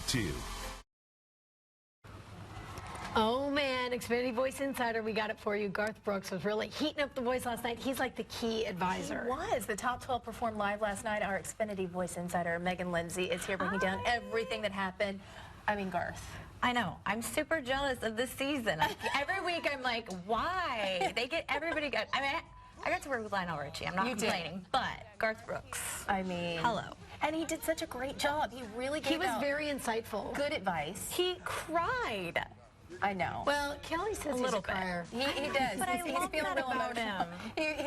2. Oh man, Xfinity Voice Insider, we got it for you. Garth Brooks was really heating up the voice last night. He's like the key advisor. He was. The top 12 performed live last night. Our Xfinity Voice Insider, Megan Lindsay, is here breaking down everything that happened. I mean, Garth. I know. I'm super jealous of this season. Every week I'm like, why? Everybody got, I mean, I got to work with Lionel Richie. I'm not complaining. But Garth Brooks. I mean. Hello. And he did such a great job. He really gave out very insightful. Good advice. He cried. I know. Well, Kelly says he's a crier. He does. But I love that about him.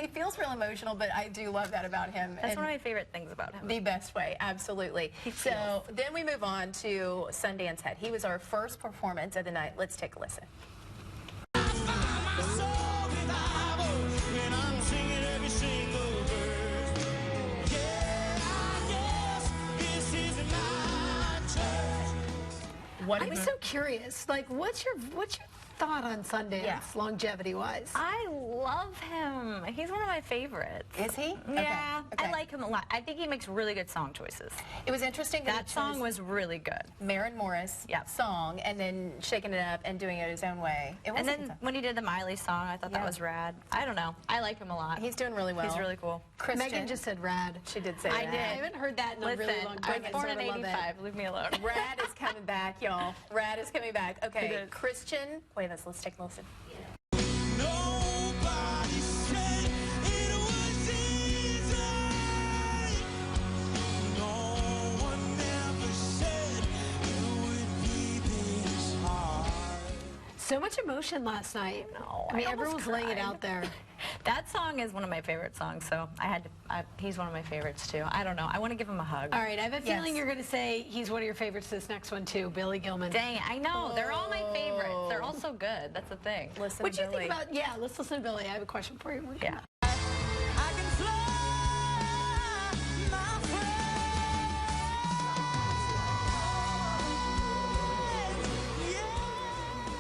He feels real emotional, but I do love that about him. That's one of my favorite things about him. The best way, absolutely. So then we move on to Sundance Head. He was our first performance of the night. Let's take a listen. I'm so curious. Like, what's your thought on Sundance, longevity-wise? I love him. He's one of my favorites. Is he? Yeah, okay. I like him a lot. I think he makes really good song choices. It was interesting that song was really good. Maren Morris song, and then shaking it up and doing it his own way. And then when he did the Miley song, I thought that was rad. I don't know. I like him a lot. He's doing really well. He's really cool. Megan just said rad. She did say I that. did. I haven't heard that in a really long time. I was born in '85. Leave me alone. Rad is coming back, y'all. Rad is coming back. Okay, Christian. Wait, let's take a listen. Nobody said it was easy. No one ever said it would be this hard. So much emotion last night. No, I mean, everyone was laying it out there. That song is one of my favorite songs, so he's one of my favorites too. I don't know. I want to give him a hug. All right, I have a feeling you're going to say he's one of your favorites this next one too, Billy Gilman. Dang, I know. They're all my favorites. They're all so good. That's the thing. Listen What to do you Billy. think about, let's listen to Billy. I have a question for you. Yeah. I can fly, my friend.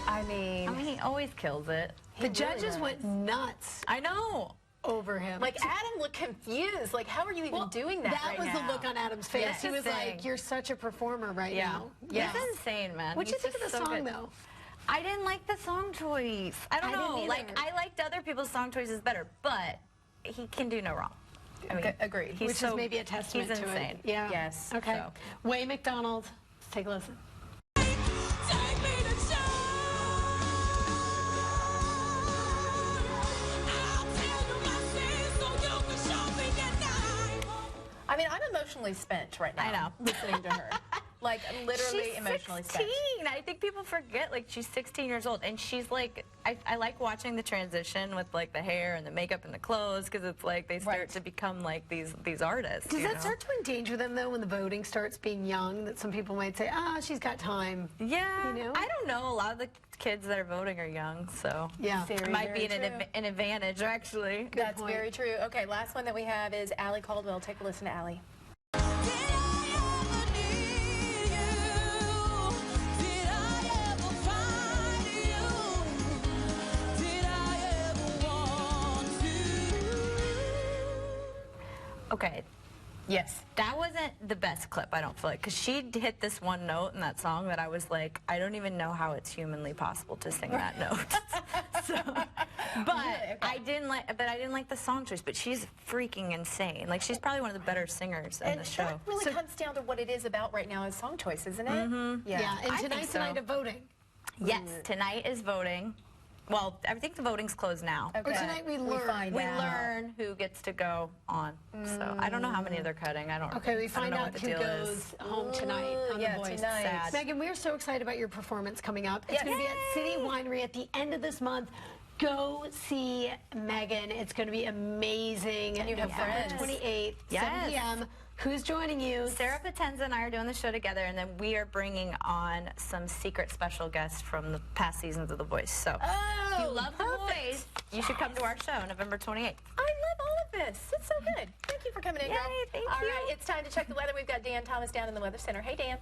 I mean, he always kills it. The judges went nuts I know. over him. like Adam looked confused. Like, how are you even doing that That right was now? the look on Adam's face. That's He the was thing. like, you're such a performer right now. He's insane, man. What'd you He's think of just the so song, good. though? I didn't like the song choice. I don't know. didn't Like, either. I liked other people's song choices better, but he can do no wrong. I mean, Agreed. He's Which so, is maybe a testament he's to insane. it. Yeah. Yes. Okay. So. Way McDonald. Let's take a listen. Take me to church. I'll tell you my sins so you can show me your name. I mean, I'm emotionally spent right now. I know. Listening to her. Like, literally She's emotionally 16. spent. I think people forget, like, she's 16 years old, and she's like, I like watching the transition with like the hair and the makeup and the clothes, because it's like they start to become like these artists. Does that start to endanger them, though, when the voting starts being young, that some people might say, she's got time? Yeah, You know? I don't know. A lot of the kids that are voting are young, so Yeah. it might be an advantage, actually. That's point. very true. Okay, last one that we have is Allie Caldwell. Take a listen to Allie. Okay, Yes. that wasn't the best clip, I don't feel like, because she hit this one note in that song that I was like, I don't even know how it's humanly possible to sing that note. So, but I didn't like the song choice. But she's freaking insane. Like, she's probably one of the better singers in the show. That really comes down to what it is about right now is song choice, isn't it? Mm-hmm. Yeah, and I think tonight's so. the night of voting. Yes, tonight is voting. Well, I think the voting's closed now. Okay. Or tonight we learn. We learn who gets to go on. So I don't know how many they're cutting. I don't. Okay, we find I don't know out what the who deal goes is. home tonight on yeah, The Voice. tonight. Sad. Megan, we're so excited about your performance coming up. It's Yes. going to be at City Winery at the end of this month. Go see Megan. It's going to be amazing. And you have November friends. 28th, Yes. 7 p.m. Who's joining you? Sarah Potenza and I are doing the show together, and then we are bringing on some secret special guests from the past seasons of The Voice. So if you love The Voice, you should come to our show November 28th. I love all of this. It's so good. Thank you for coming in, girl. Yay, thank All you. right, it's time to check the weather. We've got Dan Thomas down in the Weather Center. Hey, Dan.